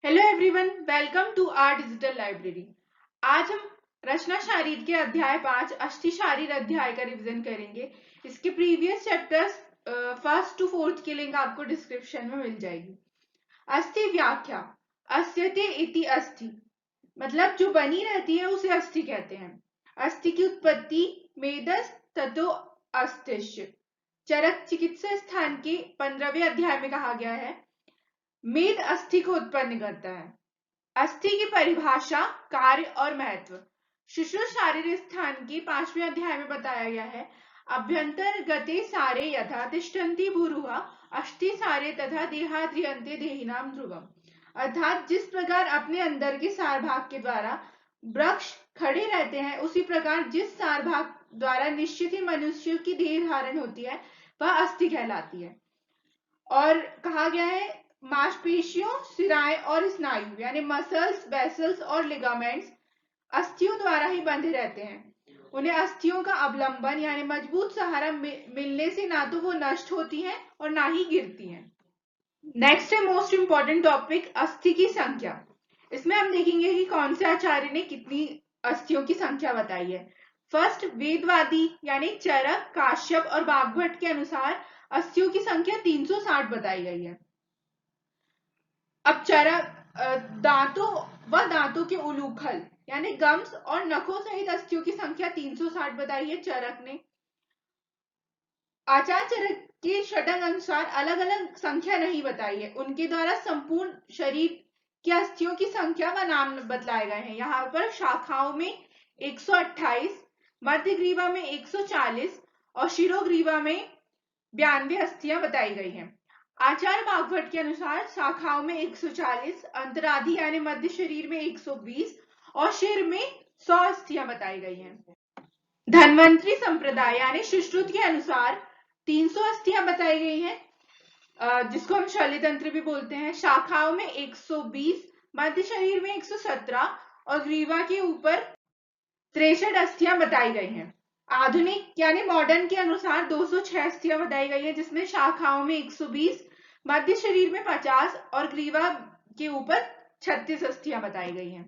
Hello everyone, welcome to our digital library. आज हम रचना शारीर के अध्याय 5 अस्थि शारीर अध्याय का रिवीजन करेंगे। इसके previous chapters first to fourth की लिंक आपको डिस्क्रिप्शन में मिल जाएगी। अस्थि व्याख्या। अस्यते इति अस्थि मतलब जो बनी रहती है उसे अस्थि कहते हैं। अस्थि की उत्पत्ति मेदस ततो अस्तिष्य चरक चिकित्सा स्थान के 15वें अध्याय में कहा गया है। मेद अस्थि को उत्पन्न करता है। अस्थि की परिभाषा, कार्य और महत्व शुश्रूष शारीर स्थान के 5वें अध्याय में बताया गया है। अभ्यंतर्गते सारे यथा तिष्ठन्ति भूरुहा अस्थि सारे तथा देहाद्रियन्ते देहिनाम ध्रुवम। अर्थात जिस प्रकार अपने अंदर के सार भाग के द्वारा वृक्ष खड़े रहते हैं, उसी प्रकार जिस सार भाग द्वारा निश्चित ही मनुष्य की देह धारण होती है वह अस्थि कहलाती है। और कहा गया है मांसपेशियों, सिराएं और स्नायु यानी मसल्स, वेसल्स और लिगामेंट्स अस्थियों द्वारा ही बंधे रहते हैं। उन्हें अस्थियों का अवलंबन यानी मजबूत सहारा मिलने से ना तो वो नष्ट होती हैं और ना ही गिरती हैं। नेक्स्ट है मोस्ट इंपॉर्टेंट टॉपिक, अस्थि की संख्या। इसमें हम देखेंगे कि कौन से आचार्य ने कितनी अस्थियों की संख्या बताई है। फर्स्ट, वेदवादी यानी चरक, काश्यप और वाग्भट के अनुसार अस्थियों की संख्या 360 बताई गई है। अब चरक दांतों व दांतों के उलूखल यानी गम्स और नखों सहित अस्थियों की संख्या 360 बताई है चरक ने। आचार्य चरक के षडंग अनुसार अलग अलग संख्या नहीं बताई है, उनके द्वारा संपूर्ण शरीर की अस्थियों की संख्या व नाम बतलाए गए हैं। यहाँ पर शाखाओं में 128, मध्य ग्रीवा में 140 और शिरोग्रीवा में 92 अस्थियां बताई गई हैं। आचार्य वाग्भट के अनुसार शाखाओं में 140, अंतराधि यानी मध्य शरीर में 120 और शिर में 100 अस्थियां बताई गई हैं। धन्वंतरी संप्रदाय यानी सुश्रुत के अनुसार 300 अस्थियां बताई गई हैं, जिसको हम शल्य तंत्र भी बोलते हैं। शाखाओं में 120, मध्य शरीर में 117 और ग्रीवा के ऊपर 63 अस्थियां बताई गई हैं। आधुनिक यानी मॉडर्न के अनुसार 206 अस्थियां बताई गई है, जिसमें शाखाओं में 120, मध्य शरीर में 50 और ग्रीवा के ऊपर 36 अस्थियां बताई गई हैं।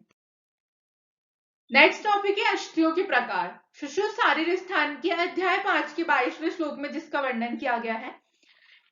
नेक्स्ट टॉपिक है अस्थियों के प्रकार। सुश्रुत शारीर स्थान के अध्याय 5 के 22वें श्लोक में जिसका वर्णन किया गया है,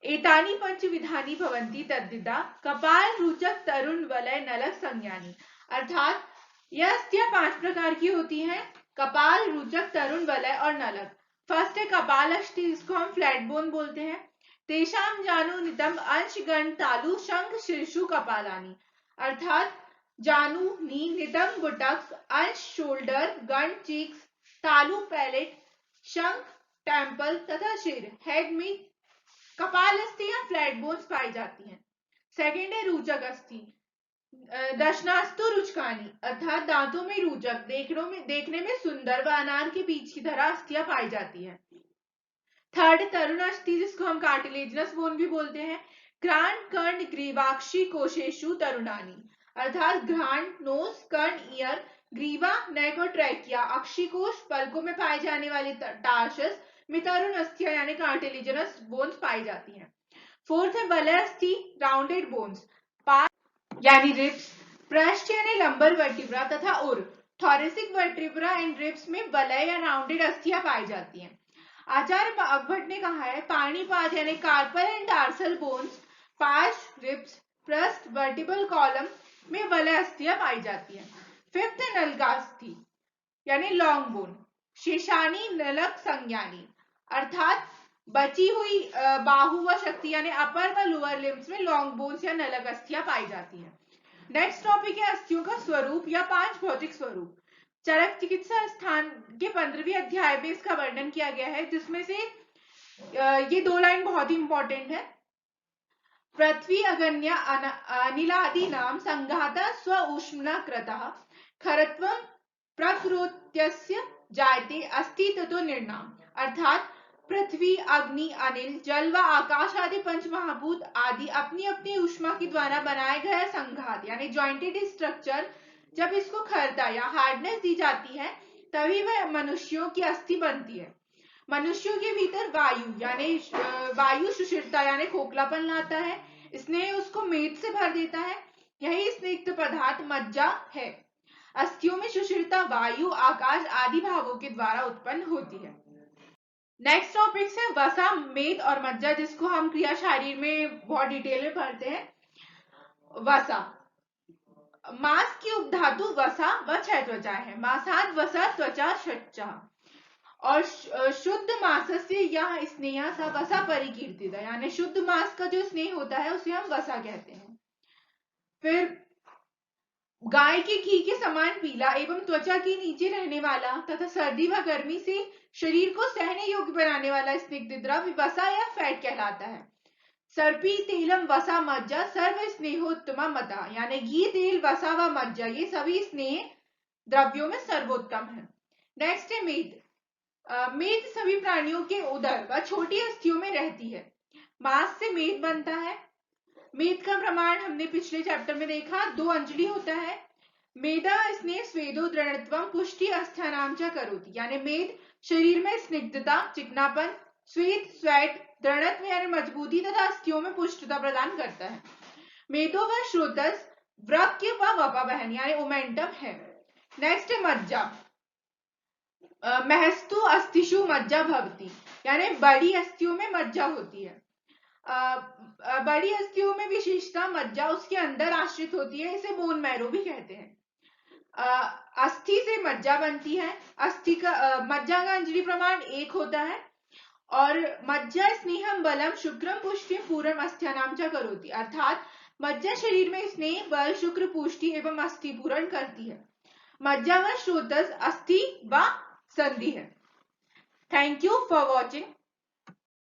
एतानि पंच विधानी भवन्ति तद्दिदा कपाल, रुचक, तरुण, वलय, नलक, संज्ञानी। अर्थात यह अस्थियां 5 प्रकार की होती हैं, कपाल, रुचक, तरुण, वलय और नलक। फर्स्ट है कपाल अस्थि, जिसको हम फ्लैट बोन बोलते हैं। तेषाम जानु नितंब अंश गण तालु शंख शीर्षु कपालानी। अर्थात जानु, नी, नितंब बुटक्स, अंश शोल्डर, गण चीक्स, तालु पैलेट, शंख टेम्पल तथा सिर हेड में कपाल अस्थि या फ्लैट बोन्स पाई जाती हैं। सेकेंड है रुचक अस्थि, दशनास्तु रुचकानी अर्थात दांतों में रुचक, देखने में सुंदर व अनार के बीज की तरह अस्थियां पाई जाती है। थर्ड तरुण अस्थि, जिसको हम कार्टिलेजिनस बोन भी बोलते हैं। घ्राण, कर्ण, ग्रीवाक्षी, कोशेशु तरुणानी अर्थात घ्राण, नोज, कर्ण, ईयर, ग्रीवा, नेक और ट्रैकिया, अक्षिकोश, पलकों में पाए जाने वाले टार्सस में तरुण अस्थियां यानी कार्टिलेजिनस बोन्स पाई जाती हैं। फोर्थ है वलय अस्थि, राउंडेड बोन्स, यानी रिब्स, पृष्ठ यानी लंबर वर्टिब्रा तथा उर, थोरेसिक वर्टिब्रा एंड रिब्स में वलय या राउंडेड अस्थियां पाई जाती हैं। आचार्य वाग्भट ने कहा है पाणिपाद यानी कार्पल एंड टार्सल बोन्स, पार्श्व, रिब्स, पृष्ठ, वर्टिबल कॉलम में वलय अस्थियां पाई जाती हैं। फिफ्थ है नलकास्थि यानी लॉन्ग बोन, शेषानी, नलक, संज्ञानी अर्थात बची हुई बाहु व शक्ति यानी अपर व लोअर लिम्स में लॉन्ग बोन्स या नलक अस्थियां पाई जाती हैं। नेक्स्ट टॉपिक है अस्थियों का स्वरूप या 5 भौतिक स्वरूप। चरक चिकित्सा स्थान के 15वें अध्याय में इसका वर्णन किया गया है, जिसमें से ये 2 लाइन बहुत ही इंपॉर्टेंट है। पृथ्वी अगन्य अनिलादि नाम संघाता स्व उष्मना कृतः खरत्वं प्रकृत्यस्य जायते अस्ति ततो निर्णाम। अर्थात पृथ्वी, अग्नि, अनिल, जल व आकाश आदि पंच महाभूत आदि अपनी अपनी ऊष्मा के द्वारा बनाया गया संघात यानी जॉइंटेड स्ट्रक्चर जब इसको खरता या हार्डनेस दी जाती है तभी वह मनुष्यों की अस्थि बनती है। मनुष्यों के भीतर वायु यानी वायु सुषिरता यानी खोखलापन लाता है, स्नेह उसको मेद से भर देता है, यही स्निग्ध पदार्थ मज्जा है। अस्थियों में सुषुम्ना वायु, आकाश आदि भावों के द्वारा उत्पन्न होती है। नेक्स्ट टॉपिक है वसा, मेद और मज्जा, जिसको हम क्रिया शारीर में बहुत डिटेल में पढ़ते हैं। वसा, मांस की उपधातु वसा व छह त्वचा है। मांसाद वसा त्वचा षट्चा और शुद्ध मांस से यह स्नेह सा वसा परिकीर्तित, यानी शुद्ध मांस का जो स्नेह होता है उसे हम वसा कहते हैं। फिर गाय के घी के समान पीला एवं त्वचा के नीचे रहने वाला तथा सर्दी व गर्मी से शरीर को सहने योग्य बनाने वाला स्निग्ध द्रव्य वसा या फैट कहलाता है। सर्पी तेलम वसा मज्जा सर्व स्नेहोत्तमा मता, यानी घी, तेल, वसा व मज्जा ये सभी स्नेह द्रव्यों में सर्वोत्तम है। नेक्स्ट है मेद। मेद सभी प्राणियों के उदर व छोटी अस्थियों में रहती है। मांस से मेद बनता है। मेद का प्रमाण हमने पिछले चैप्टर में देखा, 2 अंजलि होता है। मेदा स्नेह स्वेदो दृढ़त्वम पुष्टि अस्थानाम च करोति, यानी मेद शरीर में स्निग्धता, चिकनापन, स्वेद, स्वेट, दृढ़त्व यानी मजबूती तथा अस्थियों में पुष्टता प्रदान करता है। मेदो व श्रोतस वृक्क व वपावहन यानी ओमेंटम है। नेक्स्ट है मज्जा। महस्तु अस्थिषु मज्जा भवति, यानी बड़ी अस्थियों में मज्जा होती है। बड़ी अस्थियों में विशेषता मज्जा उसके अंदर आश्रित होती है, इसे बोन मैरो भी कहते हैं। अस्थि से मज्जा बनती है। अस्थि का मज्जा का अंजलि प्रमाण 1 होता है और मज्जा स्नेहम बलम शुक्रम पुष्टिम पूर्णम अस्थियानाम च करोति, अर्थात मज्जा शरीर में स्नेह, बल, शुक्र, पुष्टि एवं अस्थि पूरण करती है। मज्जा व श्रोतस अस्थि व संधि है। Thank you for watching.